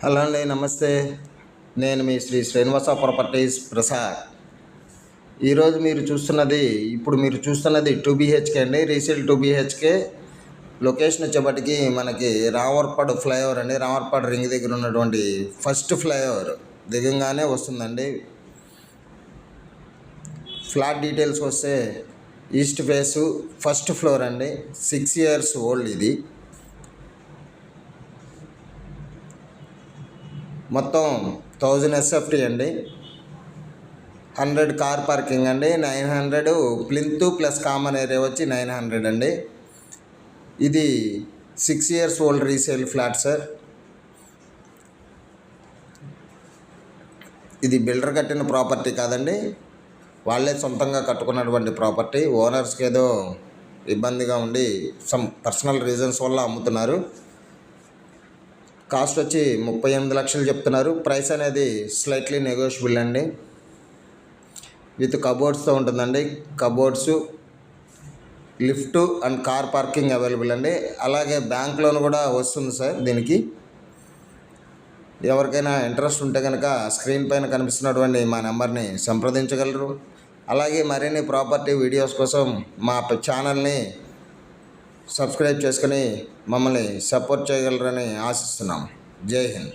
Hello అండి, నమస్తే. నేను మీ శ్రీ శ్రీనివాస ప్రాపర్టీస్ ప్రసాద్. ఈరోజు ఇప్పుడు మీరు చూస్తున్నది 2 BHK అండి, రీసేల్ 2 BHK. లొకేషన్ వచ్చేప్పటికి మనకి రామవరపాడు ఫ్లైఓవర్ అండి, రామవరపాడు రింగ్ దగ్గర ఉన్నటువంటి ఫస్ట్ ఫ్లైఓవర్ దిగంగానే వస్తుందండి. ఫ్లాట్ డీటెయిల్స్ వస్తే ఈస్ట్ ఫేసు ఫస్ట్ ఫ్లోర్ అండి, 6 years ఓల్డ్. ఇది మొత్తం 1000 SFT అండి, 100 కార్ పార్కింగ్ అండి, 900 ప్లింత్ ప్లస్ కామన్ ఏరియా వచ్చి 900 అండి. ఇది 6 years old resale flat sir. ఇది బిల్డర్ కట్టిన ప్రాపర్టీ కాదండి, వాళ్ళే సొంతంగా కట్టుకున్నటువంటి ప్రాపర్టీ. ఓనర్స్కి ఏదో ఇబ్బందిగా ఉండి సమ్ పర్సనల్ రీజన్స్ వల్ల అమ్ముతున్నారు. కాస్ట్ వచ్చి 38 లక్షలు చెప్తున్నారు. ప్రైస్ అనేది స్లైట్లీ నెగోషియబుల్ అండి. విత్ కబోర్డ్స్తో ఉంటుందండి. Cupboards, lift and car parking available అండి. అలాగే బ్యాంక్ లోన్ కూడా వస్తుంది సార్. దీనికి ఎవరికైనా ఇంట్రెస్ట్ ఉంటే కనుక స్క్రీన్ పైన కనిపిస్తున్నటువంటి మా నెంబర్ని సంప్రదించగలరు. అలాగే మరిన్ని ప్రాపర్టీ వీడియోస్ కోసం మా ఛానల్ని సబ్స్క్రైబ్ చేసుకుని మమ్మల్ని సపోర్ట్ చేయగలరని ఆశిస్తున్నాం. జై హింద్.